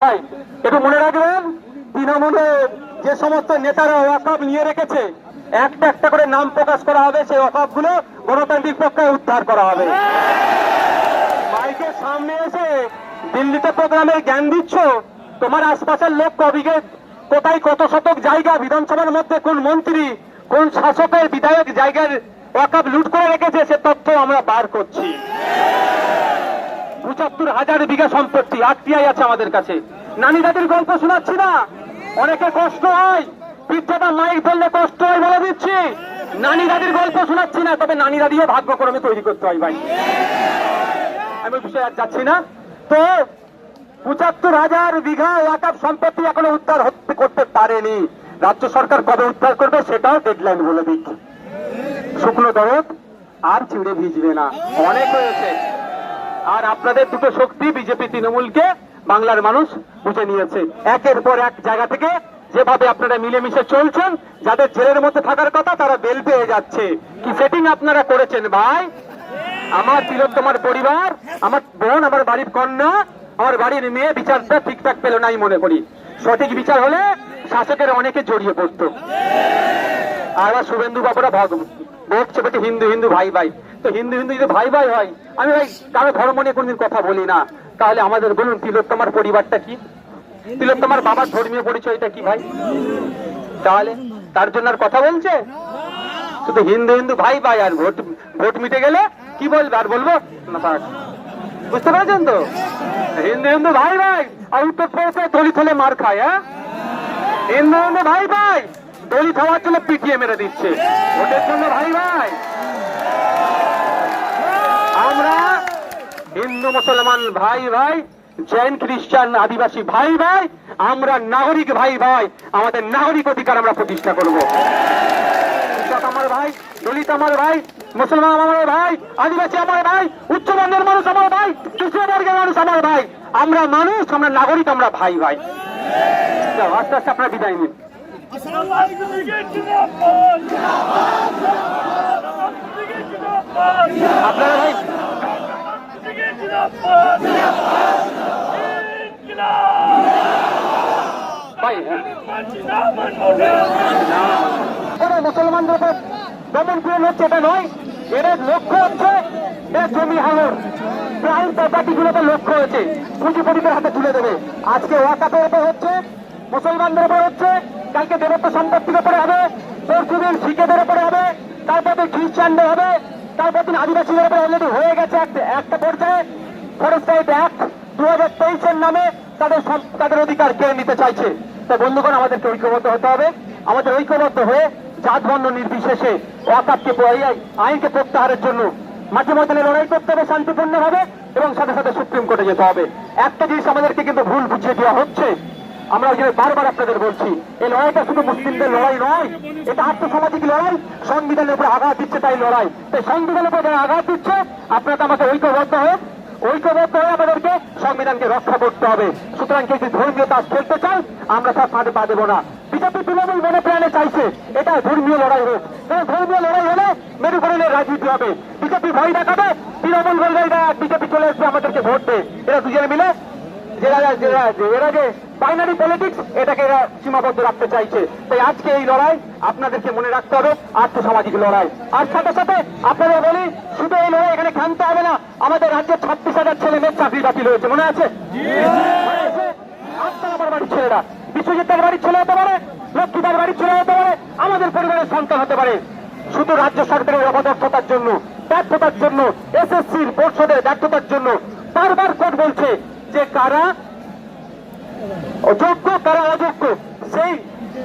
একটু মনে রাখবেন, তৃণমূলে যে সমস্ত নেতারা ওয়াকফ নিয়ে রেখেছে একটা একটা করে নাম প্রকাশ করা হবে, সেই ওয়াকফ গুলো গণতান্ত্রিক প্রক্রিয়ায় উদ্ধার করা হবে। মাইকের সামনে এসে দিল্লিতে প্রোগ্রামের জ্ঞান দিচ্ছ, তোমার আশপাশের লোক কবিকে কোথায় কত শতক জায়গা বিধানসভার মধ্যে কোন মন্ত্রী কোন শাসকের বিধায়ক জায়গার ওয়াকফ লুট করে রেখেছে সে তথ্য আমরা বার করছি। ৭৫,০০০ বিঘা সম্পত্তি আটটিআই আছে আমাদের কাছে। নানি দাদির গল্প শোনাচ্ছি না, অনেকে কষ্ট হয়, পিঠটা মাইক ধরলে কষ্ট হয় বলে দিচ্ছি। নানি দাদির গল্প শোনাচ্ছি না, তবে নানি দাদিও ভাগ্যক্রমে তৈরি করতে হয় ভাই। আমি বিষয়ে আর যাচ্ছি না। তো ৭৫,০০০ বিঘা ওয়াকফ সম্পত্তি এখনো উদ্ধার করতে পারেনি। রাজ্য সরকার কবে উদ্ধার করবে সেটাও ডেডলাইন বলে দিক। শুকনো দরদ আর চিড়ে ভিজবে না, অনেক হয়েছে। আর আপনাদের দুটো শক্তি বিজেপি তৃণমূলকে বাংলার মানুষ বুঝে নিয়েছে। একের পর এক জায়গা থেকে যেভাবে আপনারা মিলেমিশে চলছেন, যাদের জেলের মধ্যে থাকার কথা তারা বেল পেয়ে যাচ্ছে। কি সেটিং আপনারা করেছেন ভাই? আমার তিলোত্তমার পরিবার, আমার বোন, আমার বাড়ির কন্যা, আমার বাড়ির মেয়ে বিচারটা ঠিকঠাক পেল নাই মনে করি। সঠিক বিচার হলে শাসকের অনেকে জড়িয়ে পড়তো। আর শুভেন্দু বাবুরা বলছে বলছে হিন্দু হিন্দু ভাই ভাই। তো হিন্দু হিন্দু যদি ভাই ভাই হয়, আমি ভাই কারো ধর্ম নিয়ে কোনদিন কথা বলি না, তাহলে আমাদের বলুন তিলোত্তমার পরিবারটা কি? তিলোত্তমার বাবার ধর্মীয় পরিচয়টা কি ভাই? তাহলে তার জন্য আর কথা বলছে? শুধু হিন্দু হিন্দু ভাই ভাই, আর ভোট মিটে গেলে কি বলবে? আর বলবো না, বুঝতে পারছেন তো? হিন্দু হিন্দু ভাই ভাই, আর উত্তর প্রদেশে দলিত হলে মার খায়। হ্যাঁ, হিন্দু হিন্দু ভাই ভাই, দলিত হওয়ার জন্য পিটিয়ে মেরে দিচ্ছে ভোটের জন্য ভাই ভাই। আমরা হিন্দু মুসলমান ভাই ভাই, জৈন খ্রিস্টান আদিবাসী ভাই ভাই, আমরা নাগরিক ভাই ভাই, আমাদের নাগরিক অধিকার আমরা প্রতিষ্ঠা করব। কৃষক আমার ভাই, দলিত আমার ভাই, মুসলমান আমার ভাই, আদিবাসী আমার ভাই, উচ্চবর্ণের মানুষ আমার ভাই, তৃতীয় বর্গের মানুষ আমার ভাই। আমরা মানুষ, আমরা নাগরিক, আমরা ভাই ভাই। আস্তে আস্তে আপনারা বিদায় নিন। আপনারা ভাই মুসলমানদের উপর দমন পীড়ন হচ্ছে এটা নয়, এদের লক্ষ্য হচ্ছে জমি হালর প্রাইম প্রপার্টি গুলোতে লক্ষ্য হয়েছে পুঁজিপতিদের হাতে তুলে দেবে। আজকে ওয়াকফের উপর হচ্ছে, মুসলমানদের উপর হচ্ছে, কালকে দেবত্ব সম্পত্তির উপরে হবে, পরশুদিন শিখেদের উপরে হবে, তারপর খ্রিস্টানদের হবে, তারপর দিন আদিবাসীদের উপরে অলরেডি হয়ে গেছে একটা পর্যায়ে। ফরেস্ট রাইট অ্যাক্ট 2023-এর নামে তাদের অধিকার কেড়ে নিতে চাইছে। তো বন্ধুগণ, আমাদেরকে ঐক্যবদ্ধ হতে হবে। আমাদের ঐক্যবদ্ধ হয়ে জাত বর্ণ নির্বিশেষে ওয়াকফকে আইনকে প্রত্যাহারের জন্য মাঠে ময়দানে লড়াই করতে হবে শান্তিপূর্ণ ভাবে, এবং সাথে সাথে সুপ্রিম কোর্টে যেতে হবে। একটা জিনিস আমাদেরকে কিন্তু ভুল বুঝিয়ে দেওয়া হচ্ছে, আমরা ওই বারবার আপনাদের বলছি, এই লড়াইটা শুধু মুসলিমদের লড়াই নয়, এটা আর্থসামাজিক লড়াই। সংবিধানের উপরে আঘাত দিচ্ছে তাই লড়াই। তাই সংবিধানের উপরে যারা আঘাত দিচ্ছে, আপনারা তো আমাকে ঐক্যবদ্ধ হয়ে আমাদেরকে সংবিধানকে রক্ষা করতে হবে। সুতরাং কেউ যদি ধর্মীয় তাস খেলতে চাই, আমরা তার ফাঁদে পা দেবো না। বিজেপি তৃণমূল মনে প্রাণে চাইছে এটা ধর্মীয় লড়াই হোক, কারণ ধর্মীয় লড়াই হলে মেরুকরণের রাজনীতি হবে। বিজেপি ভয় দেখাবে, তৃণমূল বলবে বিজেপি চলে আসবে আমাদেরকে ভোট দেয়। এরা দুজনে মিলে এরা যে বাইনারি পলিটিক্স, এটাকে এরা সীমাবদ্ধ রাখতে চাইছে। তাই আজকে এই লড়াই আপনাদেরকে মনে রাখতে হবে, আর্থসামাজিক লড়াই। আর সাথে সাথে আপনাদের বলি, শুধু এই লড়াই এখানে ক্ষান্ত হবে না। আমাদের রাজ্যে 26,000 ছেলে মেয়ের চাকরি বাতিল হয়েছে, মনে আছে? আমার বাড়ির ছেলেরা, বিশ্বজিৎদার বাড়ির ছেলে হতে পারে, লক্ষ্মীদার বাড়ির ছেলে হতে পারে, আমাদের পরিবারের সন্তান হতে পারে। শুধু রাজ্য সরকারের অপদক্ষতার জন্য, ব্যর্থতার জন্য, এসএসসির পর্ষদের ব্যর্থতার জন্য বারবার কোর্ট বলছে যে কারা অযোগ্য কারা অযোগ্য সেই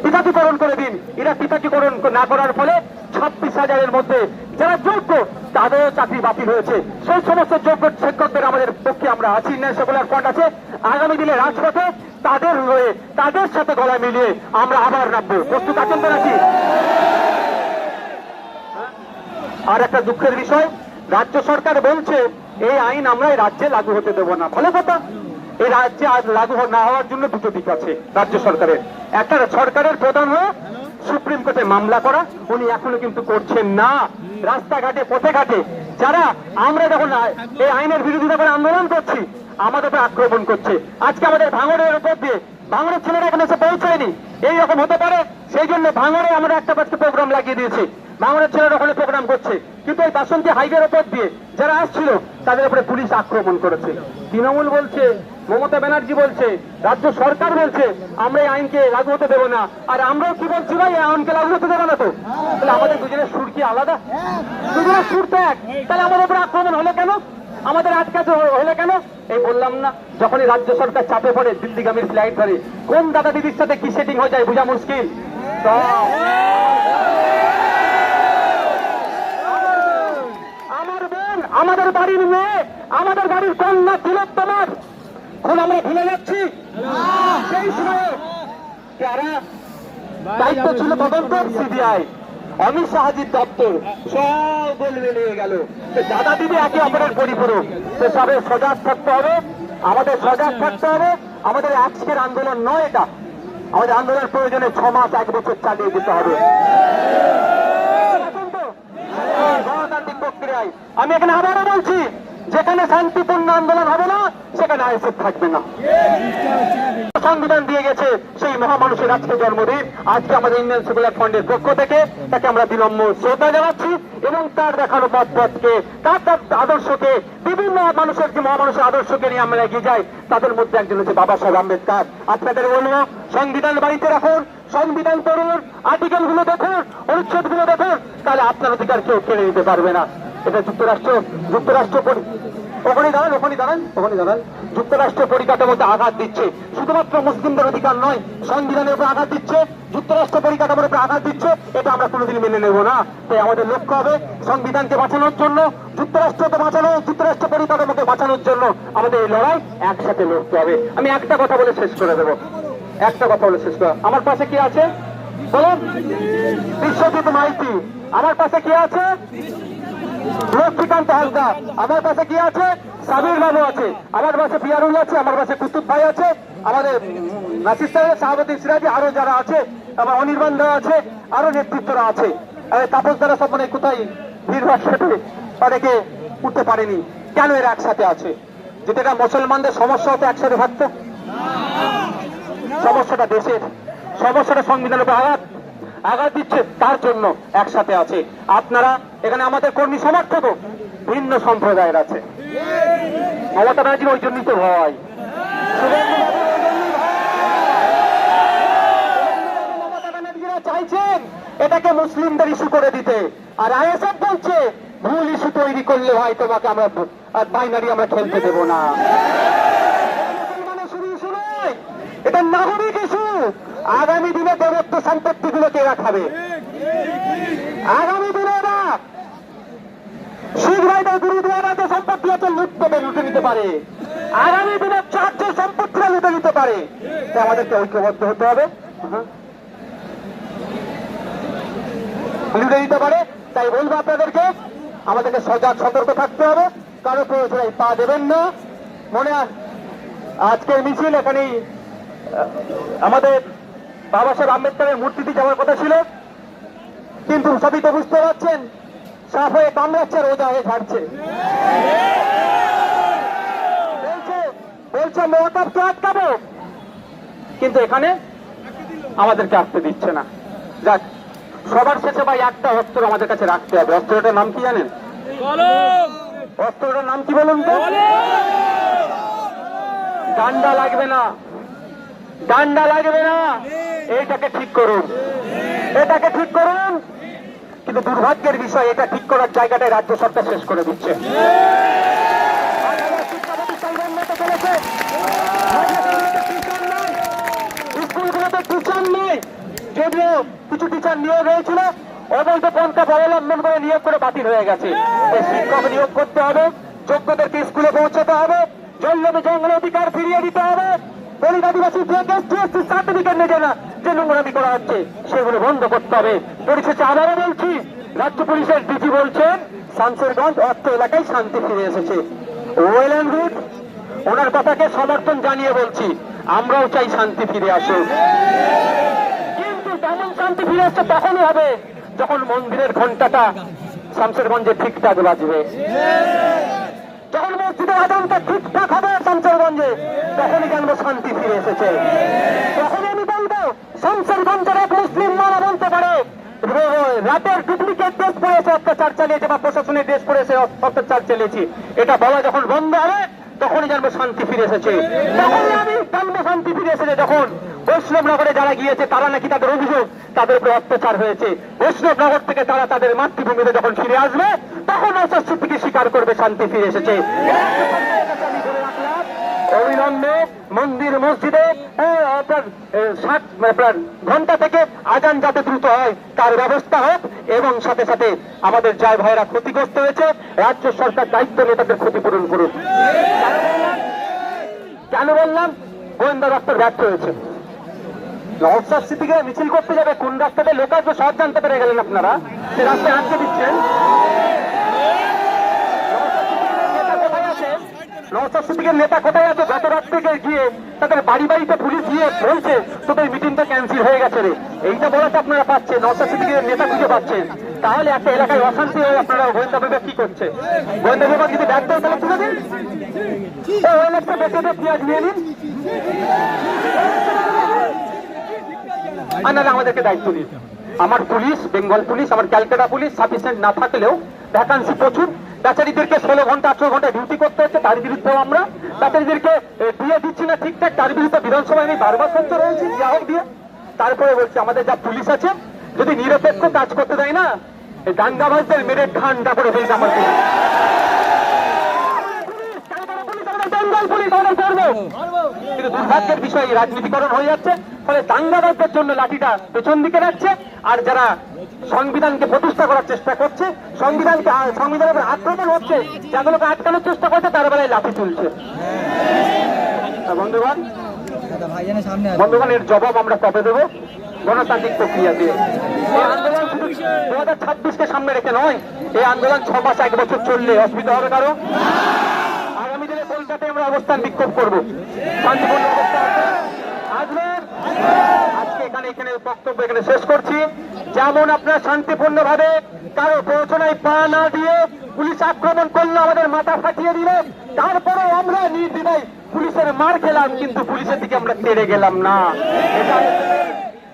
পৃথকীকরণ করে দিন। এরা পৃথকীকরণ না করার ফলে 26,000-এর মধ্যে যারা যোগ্য তাদেরও চাকরি বাতিল হয়েছে। সেই সমস্ত যোগ্য শিক্ষকদের আমাদের পক্ষে আমরা আছি, সেগুলোর ফন্ড আছে। আগামী দিনে রাজপথে তাদের হয়ে তাদের সাথে গলা মিলিয়ে আমরা আবার নামবো। প্রস্তুত আছেন তো নাকি? আর একটা দুঃখের বিষয়, রাজ্য সরকার বলছে এই আইন আমরা এই রাজ্যে লাগু হতে দেব না। ভালো কথা, এই রাজ্যে আজ লাগু না হওয়ার জন্য দুটো দিক আছে রাজ্য সরকারের। একটা, সরকারের প্রধান হয়ে সুপ্রিম কোর্টে মামলা করা, উনি এখনো কিন্তু করছেন না। রাস্তাঘাটে পথে ঘাটে যারা আমরা যখন এই আইনের বিরোধিতা করে আন্দোলন করছি, আমাদের উপর আক্রমণ করছে। আজকে আমাদের ভাঙড়ের উপর দিয়ে, ভাঙড়ের ছেলেরা এখানে এসে পৌঁছায়নি, এইরকম হতে পারে, সেই জন্য ভাঙড়ে আমরা একটা প্রোগ্রাম লাগিয়ে দিয়েছি, ভাঙড়ের ছেলেরা ওখানে প্রোগ্রাম করছে, কিন্তু ওই বাসন্তী হাইওয়ের উপর দিয়ে যারা আসছিল তাদের উপরে পুলিশ আক্রমণ করেছে। তৃণমূল বলছে, মমতা ব্যানার্জি বলছে, রাজ্য সরকার বলছে আমরা এই আইনকে লাগু হতে দেবো না, আর আমরাও কি বলছি ভাই, এই আইনকে লাগু হতে দেবো না। তো তাহলে আমাদের দুজনের সুর কি আলাদা? দুজনের সুর তো এক, তাহলে আমাদের উপরে আক্রমণ হলো কেন, আমাদের আটকাতে হলো কেন? এই বললাম না, যখনই রাজ্য সরকার চাপে পড়ে দিল্লিগামীর ফ্লাইট ধরে, কোন দাদা দিদির সাথে কি সেটিং হয়ে যায় বোঝা মুশকিল। তো আমার বোন, আমাদের বাড়ির মেয়ে, আমাদের বাড়ির কন্যা তিলোত্তমার এখন আমরা ভুলে যাচ্ছি? সেই সময় যারা দায়িত্ব ছিল তদন্ত, সিবিআই, অমিত শাহজির দপ্তর, সব গোল মিলিয়ে গেল। দাদা দিদি একে অপরের পরিপূরক, তো সবে সজাগ থাকতে হবে, আমাদের সজাগ থাকতে হবে। আমাদের আজকের আন্দোলন নয় এটা, আমাদের আন্দোলনের প্রয়োজনে 6 মাস 1 বছর চালিয়ে যেতে হবে গণতান্ত্রিক প্রক্রিয়ায়। আমি এখানে আবারও বলছি, যেখানে শান্তিপূর্ণ আন্দোলন হবে না সেখানে আইএসএফ থাকবে না। সংবিধান দিয়ে গেছে সেই মহামানুষের আজকে জন্মদিন, আজকে আমাদের ইন্ডিয়ান সেকুলার ফ্রন্টের পক্ষ থেকে তাকে আমরা বিনম্র শ্রদ্ধা জানাচ্ছি এবং তার দেখানো পথকে, তার আদর্শকে, বিভিন্ন মানুষের যে মহামানুষের আদর্শকে নিয়ে আমরা এগিয়ে যাই, তাদের মধ্যে একজন হচ্ছে বাবা সাহেব আম্বেদকর। আপনাদের বলবো, সংবিধান বাড়িতে রাখুন, সংবিধান পড়ুন, আর্টিকেল গুলো দেখুন, অনুচ্ছেদ গুলো দেখুন, তাহলে আপনার অধিকার কেউ কেড়ে নিতে পারবে না। এটা যুক্তরাষ্ট্র ওখানে দাঁড়ান, যুক্তরাষ্ট্র পরিকাঠামোতে আঘাত দিচ্ছে, শুধুমাত্র মুসলিমদের অধিকার নয়, সংবিধানের উপর আঘাত দিচ্ছে, যুক্তরাষ্ট্র পরিকাঠামোর উপর আঘাত দিচ্ছে, এটা আমরা কোনোদিন মেনে নেব না। তাই আমাদের লক্ষ্য হবে সংবিধানকে বাঁচানোর জন্য, যুক্তরাষ্ট্রকে বাঁচানো, যুক্তরাষ্ট্র পরিকাঠামোকে বাঁচানোর জন্য আমাদের এই লড়াই একসাথে লড়তে হবে। আমি একটা কথা বলে শেষ করে দেবো, আমার পাশে কি আছে বলুন? বিশ্বজিৎ মাইতি। আমার পাশে কি আছে? লক্ষ্মীকান্ত হালদার। আমার পাশে কি আছে? সাবির বাবু আছে। আমার পাশে পিয়ারুল আছে। আমার পাশে কুতুব ভাই আছে। আমাদের নাসির সাহেব, শাহাবুদ্দিন সিরাজি, আরো যারা আছে, আমার অনির্বাণ দা আছে, আরো নেতৃত্বরা আছে। তাপস দ্বারা সব মানে কোথায় ভিড় একসাথে অনেকে উঠতে পারেনি। কেন এরা একসাথে আছে? যেটা মুসলমানদের সমস্যা হতে একসাথে থাকতো, সমস্যাটা দেশের, সমস্যাটা সংবিধানের উপর আঘাত দিচ্ছে, তার জন্য একসাথে আছে। আপনারা এখানে আমাদের কর্মী সমর্থক ভিন্ন সম্প্রদায়ের আছে, মমতা ব্যানার্জির ওই জন্যই তো ভয়, মমতা ব্যানার্জিরা চাইছেন এটাকে মুসলিমদের ইস্যু করে দিতে, আর আইএসএফ বলছে ভুল ইস্যু তৈরি করলে হয় তোমাকে আমরা বাইনারি আমরা খেলতে দেব না। মুসলমানের শুধু ইস্যু নয়, এটা নাগরিক ইস্যু। আগামী দিনে দেবত্ব সম্পত্তি গুলোকে এরা খাবে, আগামী দিনে এরা শিখ ভাইদের গুরুদুয়ারাতে সম্পত্তি হয়তো লুটে নিতে পারে, আগামী দিনে চার্চের সম্পত্তিরা লুটে নিতে পারে। আমাদেরকে ঐক্যবদ্ধ হতে হবে, লুটে দিতে পারে। তাই বলবো আপনাদেরকে, আমাদেরকে সজাগ সতর্ক থাকতে হবে, কারো প্রয়োজনে পা দেবেন না। মনে আজকের মিছিল এখানেই আমাদের বাবা সাহেব আম্বেদকরের মূর্তিটি যাওয়ার কথা ছিল, কিন্তু সবই তো বুঝতে পারছেন সাফ হয়ে কামড়াচ্ছে, রোজা হয়ে ঝাড়ছে, বলছে মহতাবকে আটকাবো, কিন্তু এখানে আমাদেরকে আসতে দিচ্ছে না। যাক, সবার শেষে ভাই একটা অস্ত্র আমাদের কাছে রাখতে হবে। অস্ত্রটার নাম কি জানেন? অস্ত্রটার নাম কি বলুন তো? ডান্ডা লাগবে না, ডান্ডা লাগবে না, এইটাকে ঠিক করুন, এটাকে ঠিক করুন। কিন্তু দুর্ভাগ্যের বিষয়, এটা ঠিক করার জায়গাটায় রাজ্য সরকার শেষ করে দিচ্ছে। স্কুলগুলোতে টিচার নেই, যদিও কিছু টিচার নিয়োগ হয়েছিল, অবৈধ পন্থা অবলম্বন করে নিয়োগ করে বাতিল হয়ে গেছে। শিক্ষক নিয়োগ করতে হবে, যোগ্যদেরকে স্কুলে পৌঁছাতে হবে, জঙ্গলে অধিকার ফিরিয়ে দিতে হবে, দলিত আদিবাসী সার্টিফিকেট নেই না, যে নোংরামি করা হচ্ছে সেগুলো বন্ধ করতে হবে। পরিশেষে আবারও বলছি, রাজ্য পুলিশের ডিজি বলছেন শামশেরগঞ্জ অর্থ এলাকায় শান্তি ফিরে এসেছে। ওয়েল এন্ড গুড, ওনার কথাকে সমর্থন জানিয়ে বলছি, আমরাও চাই শান্তি ফিরে আসুক, কিন্তু তেমন শান্তি ফিরে আসছে তখনই হবে যখন মন্দিরের ঘন্টাটা শামশেরগঞ্জে ঠিকঠাক বাজবে, যখন মসজিদের আজানটা ঠিকঠাক হবে শামসেরগঞ্জে, তখনই জানবো শান্তি ফিরে এসেছে। তখনই আমি বলবো শামসেরগঞ্জের এক মুসলিম মারা বলতে পারে রাতের ডুপ্লিকেট ড্রেস পরেছে অত্যাচার চালিয়েছে, বা প্রশাসনের ড্রেস পরেছে অত্যাচার চালিয়েছি, এটা বলা যখন বন্ধ হবে তখনই জানবো শান্তি ফিরে এসেছে। তখনই আমি জানবো শান্তি ফিরে এসেছে যখন বৈষ্ণবনগরে যারা গিয়েছে তারা নাকি তাদের অভিযোগ তাদের উপরে অত্যাচার হয়েছে, বৈষ্ণবনগর থেকে তারা তাদের মাতৃভূমিতে যখন ফিরে আসবে তখন নওশাদ সিদ্দিকী স্বীকার করবে শান্তি ফিরে এসেছে। অবিলম্বে মন্দির মসজিদে আপনার ঘন্টা থেকে আজান যাতে দ্রুত হয় তার ব্যবস্থা হোক, এবং সাথে সাথে আমাদের যাই ভাইয়েরা ক্ষতিগ্রস্ত হয়েছে রাজ্য সরকার দায়িত্ব নিয়ে তাদের ক্ষতিপূরণ করুন। কেন বললাম গোয়েন্দা দপ্তর ব্যর্থ হয়েছে। নওশাদ সিদ্দিকী মিছিল করতে যাবে, কোন রাস্তাতে লোক আসবে সব জানতে পেরে গেলেন আপনারা, সে রাস্তায় আটকে দিচ্ছেন। নওশাদ সিদ্দিকীর নেতা কোথায় আছে? গত রাত থেকে গিয়ে তাদের বাড়ি বাড়িতে পুলিশ গিয়ে বলছে তোদের মিটিংটা ক্যান্সেল হয়ে গেছে রে, এইটা বলাতে আপনারা পাচ্ছেন নওশাদ সিদ্দিকীর নেতা খুঁজে পাচ্ছেন। তাহলে একটা এলাকায় অশান্তি হয়ে আপনারা গোয়েন্দা বিভাগ কি করছে? গোয়েন্দা বিভাগ যদি ব্যর্থ হয় তাহলে তুলে দিন, ওই একটা বেঁচে পেঁয়াজ নিয়ে নিন, আর নাহলে আমাদেরকে দায়িত্ব দিন। আমার পুলিশ, বেঙ্গল পুলিশ, আমার ক্যালকাটা পুলিশ সাফিসিয়েন্ট না থাকলেও ভ্যাকান্সি প্রচুর, বেচারীদেরকে 16 ঘন্টা 18 ঘন্টা ডিউটি করতে হচ্ছে, তার বিরুদ্ধেও আমরা বেচারীদেরকে দিয়ে দিচ্ছি না ঠিকঠাক, তার বিরুদ্ধে বিধানসভায় আমি বারবার সহ্য রয়েছি যাহোক দিয়ে। তারপরে বলছি আমাদের যা পুলিশ আছে যদি নিরপেক্ষ কাজ করতে দেয় না, এই দাঙ্গাবাজদের মেরে ঠান্ডা করে ফেলছে আমার পুলিশ। বেঙ্গল পুলিশ আমাদের করবো, কিন্তু দুর্ভাগ্যের বিষয় রাজনীতিকরণ হয়ে যাচ্ছে, ফলে দাঙ্গাবাজদের জন্য লাঠিটা পেছন দিকে রাখছে, আর যারা সংবিধানকে প্রতিষ্ঠা করার চেষ্টা করছে, সংবিধানের আক্রমণ হচ্ছে, যাগুলোকে আটকানোর চেষ্টা করছে তার বেলায় লাঠি তুলছে। বন্ধুগণ এর জবাব আমরা কবে দেবো? গণতান্ত্রিক প্রক্রিয়া দিয়ে। এই আন্দোলন শুধু 2026-কে সামনে রেখে নয়, এই আন্দোলন 6 মাস 1 বছর চললে অসুবিধা হবে কারো? আগামী দিনে কলকাতায় আমরা অবস্থান বিক্ষোভ করবো, শান্তিপূর্ণ অবস্থান আসবেন। আজকে এখানে বক্তব্য এখানে শেষ করছি। যেমন আপনারা শান্তিপূর্ণ ভাবে কারো প্ররোচনায় পা না দিয়ে পুলিশ আক্রমণ করলো, আমাদের মাথা ফাটিয়ে দিল, তারপরে আমরা নির্দ্বিধায় পুলিশের মার খেলাম, কিন্তু পুলিশের দিকে আমরা তেড়ে গেলাম না। এটা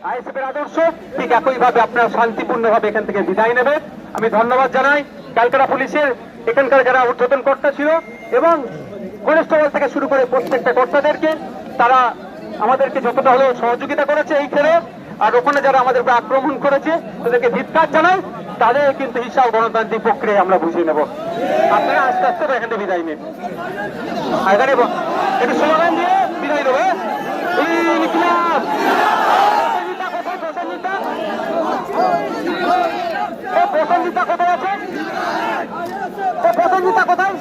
আইএসএফের আদর্শ। ঠিক একইভাবে আপনারা শান্তিপূর্ণ ভাবে এখান থেকে বিদায় নেবেন। আমি ধন্যবাদ জানাই ক্যালকাটা পুলিশের এখানকার যারা ঊর্ধ্বতন কর্তা ছিল এবং কনস্টেবল থেকে শুরু করে প্রত্যেকটা কর্তাদেরকে, তারা আমাদেরকে যতটা হলেও সহযোগিতা করেছে এই খেলে। আর ওখানে যারা আমাদের উপর আক্রমণ করেছে তাদেরকে ধিক্কার জানাই, তাদের কিন্তু হিসাব গণতান্ত্রিক প্রক্রিয়া আমরা বুঝিয়ে নেব। আপনারা আস্তে আস্তে এখান থেকে বিদায় নিন, এখানে একটু স্লোগান দিয়ে বিদায় দেবো। প্রসেনজিৎ কোথায় আছে? প্রসেনজিৎ কোথায়?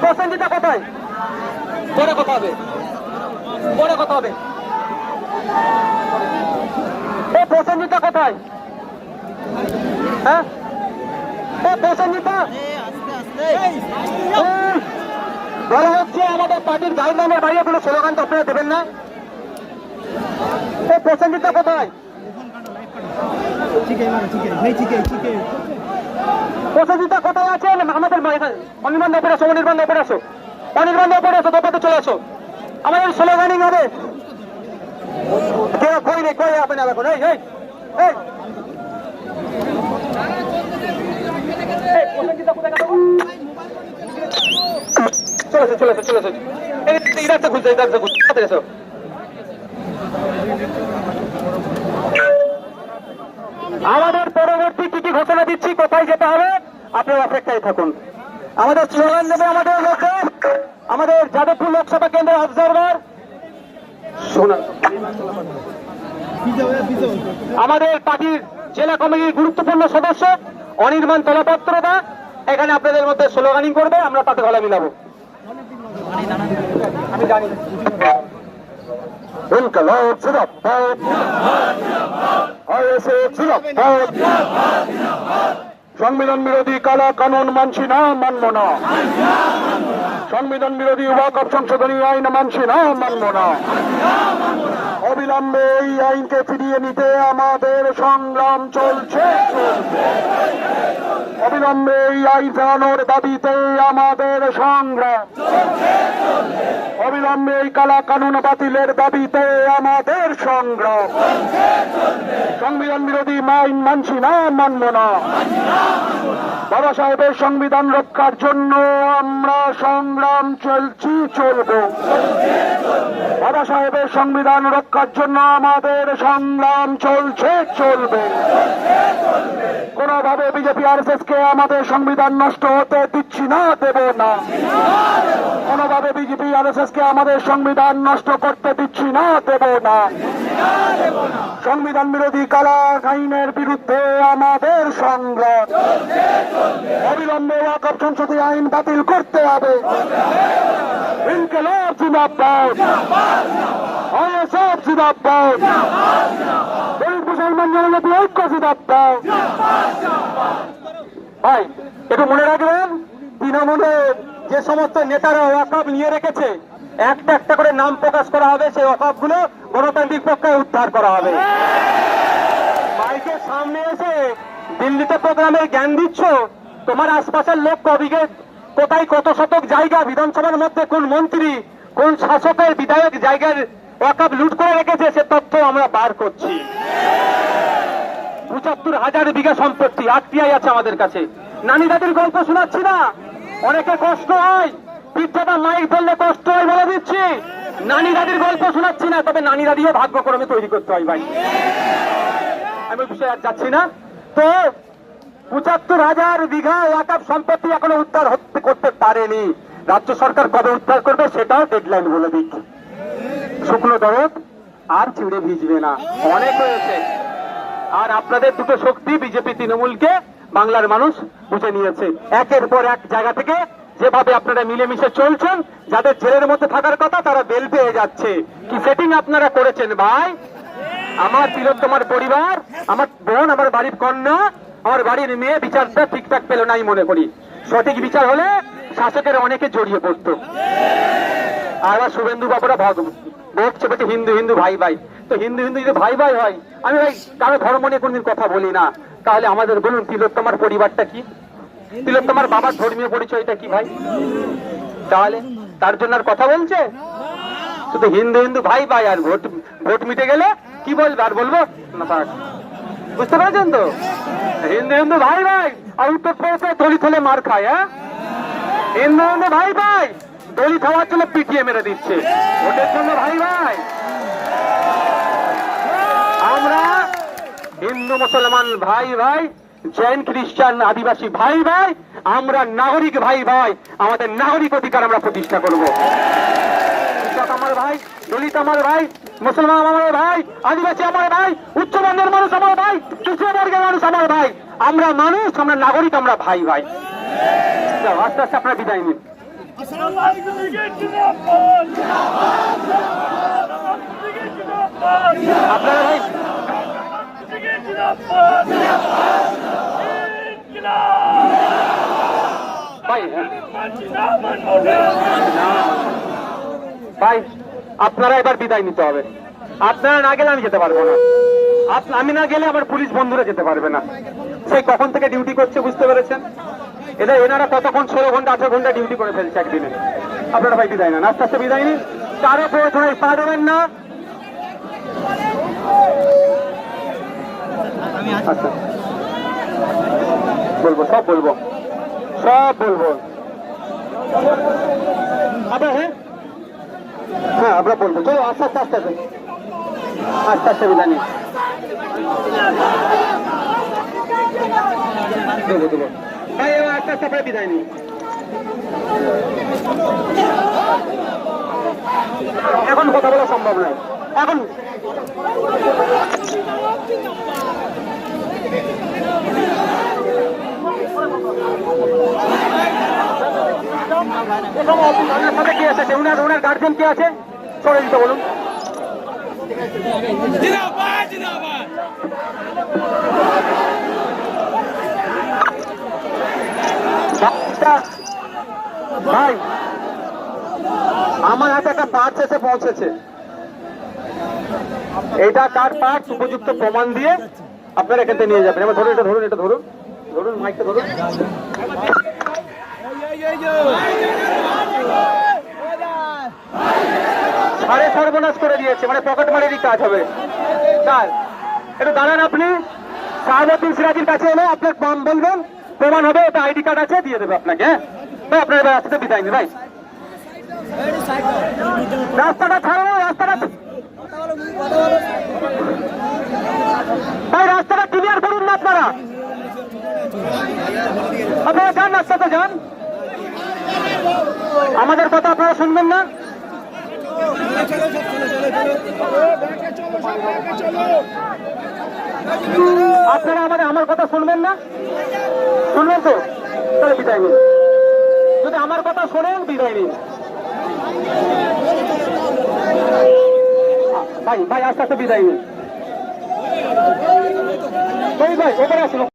প্রসেনজিৎ কোথায়? পরে কথা হবে, পরে কথা হবে। প্রসেনজিৎ কোথায়? হ্যাঁ প্রসেনজিৎ বলা হচ্ছে আমাদের পার্টির গাইডলাইনের বাইরে কোনো স্লোগান তো আপনারা দেবেন না। প্রসেনজিৎ কোথায়? প্রসেনজিৎ কোথায় আছেন? আমাদের অনির্বাণ ওপরে আসো, অনির্বাণ ওপরে আসো, অনির্বাণ ওপরে আসো, তোপাতে চলে আসো, আমাদের স্লোগানিং হবে। কেউ কই নেই, কই আপনি না এখন। চলেছে চলেছে চলেছে, ইরাকটা খুঁজছে, ইরাকটা খুঁজছে। আমাদের পরবর্তী কি কি ঘোষণা দিচ্ছি, কোথায় যেতে হবে আপনারা অপেক্ষায় থাকুন। আমাদের স্লোগান দেবে আমাদের লোকে, আমাদের যাদবপুর লোকসভা কেন্দ্রের অবজারভার আমাদের পার্টির জেলা কমিটির গুরুত্বপূর্ণ সদস্য অনির্বাণ তলাপত্রদা এখানে আপনাদের মধ্যে স্লোগানিং করবে, আমরা তাতে গলা মিলাবো। আমি জানি সংবিধান বিরোধী কালা কানুন মানছি না, মানব না। সংবিধান বিরোধী ওয়াকফ সংশোধনী আইন মানছি না, মানব না। অবিলম্বে এই আইনকে ফিরিয়ে নিতে আমাদের সংগ্রাম চলছে। অবিলম্বে এই আইন ফেরানোর দাবিতে আমাদের সংগ্রাম। অবিলম্বে এই কালা কানুন বাতিলের দাবিতে আমাদের সংগ্রাম। সংবিধান বিরোধী আইন মানছি না, মানব না। বাবা সাহেবের সংবিধান রক্ষার জন্য আমরা সংগ্রাম চলব। বাবা সাহেবের সংবিধান রক্ষার জন্য আমাদের সংগ্রাম চলবে। কোনোভাবে বিজেপি আরএসএস কে আমাদের সংবিধান নষ্ট হতে দিচ্ছি না, দেব না। কোনোভাবে বিজেপি আরএসএস কে আমাদের সংবিধান নষ্ট করতে দিচ্ছি না, দেব না। সংবিধান বিরোধী কালা আইনের বিরুদ্ধে আমাদের সংগ্রাম। অবিলম্বে ওয়াকফ সংশোধনী আইন বাতিল করতে হবে। ইনকিলাব জিন্দাবাদ, আরএসএস জিন্দাবাদ, দলিত মুসলমান জনজাতি ঐক্য জিন্দাবাদ। ভাই একটু মনে রাখবেন, তৃণমূলের যে সমস্ত নেতারা ওয়াকফ নিয়ে রেখেছে, একটা একটা করে নাম প্রকাশ করা হবে। সেই ওয়াকফ গুলো গণতান্ত্রিক পক্ষে উদ্ধার করা হবে। মাইকের সামনে এসে দিল্লিতে প্রোগ্রামের জ্ঞান দিচ্ছ, তোমার আশপাশের লোক কবিকে কোথায় কত শতক জায়গা বিধানসভার মধ্যে কোন মন্ত্রী কোন শাসকের বিধায়ক জায়গার ওয়াকফ লুট করে রেখেছে, সে তথ্য আমরা বার করছি। ৭৫,০০০ বিঘা সম্পত্তি আরটিআই আছে আমাদের কাছে। নানি দাদির গল্প শোনাচ্ছি না, অনেকে কষ্ট হয়, পিঠটা মাইক ধরলে কষ্ট হয় বলে দিচ্ছি। নানি দাদির গল্প শোনাচ্ছি না, তবে নানি দাদিও ভাগ্যক্রমে তৈরি করতে হয় ভাই। আমি বিষয়ে আর যাচ্ছি না। তো ৭৫,০০০ বিঘা ওয়াকফ সম্পত্তি এখনো উদ্ধার করতে পারেনি। রাজ্য সরকার কবে উদ্ধার করবে সেটাও ডেডলাইন বলে দিক। শুকনো দরদ আর চিড়ে ভিজবে না, অনেক হয়েছে। আর আপনাদের দুটো শক্তি বিজেপি তৃণমূলকে বাংলার মানুষ বুঝে নিয়েছে। একের পর এক জায়গা থেকে যেভাবে আপনারা মিলেমিশে চলছেন, যাদের জেলের মধ্যে থাকার কথা তারা বেল পেয়ে যাচ্ছে। কি সেটিং আপনারা করেছেন ভাই? আমার তিলোত্তমার পরিবার, আমার বোন, আমার বাড়ির কন্যা, আমার বাড়ির মেয়ে বিচারটা ঠিকঠাক পেল নাই মনে করি। সঠিক বিচার হলে শাসকের অনেকে জড়িয়ে পড়তো। আর শুভেন্দু বাবুরা বলছে বলছে হিন্দু হিন্দু ভাই ভাই। তো হিন্দু হিন্দু যদি ভাই ভাই হয়, আমি ভাই কারো ধর্ম নিয়ে কোনদিন কথা বলি না। তাহলে আমাদের বলুন তিলোত্তমার পরিবারটা কি? তিলোত্তমার বাবার ধর্মীয় পরিচয়টা কি ভাই? তাহলে তার জন্য আর কথা বলছে? শুধু হিন্দু হিন্দু ভাই ভাই, আর ভোট মিটে গেলে কি বলবে? আর বলবো না থাক। বুঝতে পারছেন তো? হিন্দু হিন্দু ভাই ভাই, আর উত্তর প্রদেশে দলিত হলে মার খায়। হ্যাঁ, হিন্দু হিন্দু ভাই ভাই, দলিত হওয়ার জন্য পিটিয়ে মেরে দিচ্ছে। ভোটের জন্য ভাই ভাই। আমরা হিন্দু মুসলমান ভাই ভাই, জৈন খ্রিস্টান আদিবাসী ভাই ভাই, আমরা নাগরিক ভাই ভাই। আমাদের নাগরিক অধিকার আমরা প্রতিষ্ঠা করবো। আমার ভাই, দলিত আমার ভাই, মুসলমান আমার ভাই, আদিবাসী আমার ভাই, উচ্চবর্ণের মানুষ আমার ভাই, তৃতীয় বর্গের মানুষ আমার ভাই। আমরা মানুষ, আমরা নাগরিক, আমরা ভাই ভাই। আস্তে আস্তে আপনারা বিদায় নিন। আপনারা ভাই ভাই আপনারা এবার বিদায় নিতে হবে। আপনারা না গেলে আমি যেতে পারবো না। আমি না গেলে আমার পুলিশ বন্ধুরা যেতে পারবে না। সেই কখন থেকে ডিউটি করছে বুঝতে পেরেছেন? এনারা কতক্ষণ 16 ঘন্টা 18 ঘন্টা ডিউটি করে ফেলছে একদিনে। আপনারা ভাই বিদায় নেন, আস্তে আস্তে বিদায় নিন। কারো প্রয়োজনে পা দেবেন না। আচ্ছা বলবো, সব বলবো, সব বলবো। আবার হ্যাঁ হ্যাঁ আমরা বলবো। চলো আস্তে আস্তে আস্তে আস্তে আস্তে বিদায় নিন। দেবো দেবো ভাই, এবার আস্তে আস্তে করে বিদায় নিন। এখন কথা বলা সম্ভব নয়। এখন সাথে কি আছে? ওনার গার্জেন কে আছে? সরে দিতে বলুন। ভাই আমার হাতে একটা পার্স এসে পৌঁছেছে। এইটা কার পার্ট উপযুক্ত প্রমাণ দিয়ে আপনারা এখান থেকে নিয়ে যাবেন। এবার ধরুন, এটা ধরুন, এটা ধরুন, ধরুন মাইকটা ধরুন। সাড়ে সর্বনাশ করে দিয়েছে, মানে পকেট মারেরই কাজ হবে। স্যার একটু দাঁড়ান, আপনি শাহাবুদ্দিন সিরাজের কাছে এলে আপনার নাম বলবেন, প্রমাণ হবে, এটা আইডি কার্ড আছে, দিয়ে দেবে আপনাকে। হ্যাঁ ভাই, আপনার এবার আসতে বিদায় নিন ভাই। রাস্তাটা ছাড়ো, রাস্তাটা ভাই, রাস্তাটা ক্লিয়ার করুন না আপনারা। আপনারা যান, রাস্তাতে যান। আমাদের কথা আপনারা শুনবেন না। আপনারা আমার কথা শুনবেন না, শুনবেন তো? তাহলে বিদায় নিন। যদি আমার কথা শোনেন, বিদায় নিন। ভাই ভাই, আস্তে আস্তে বিদায় নিন। ভাই ভাই, ওপরে আসুন।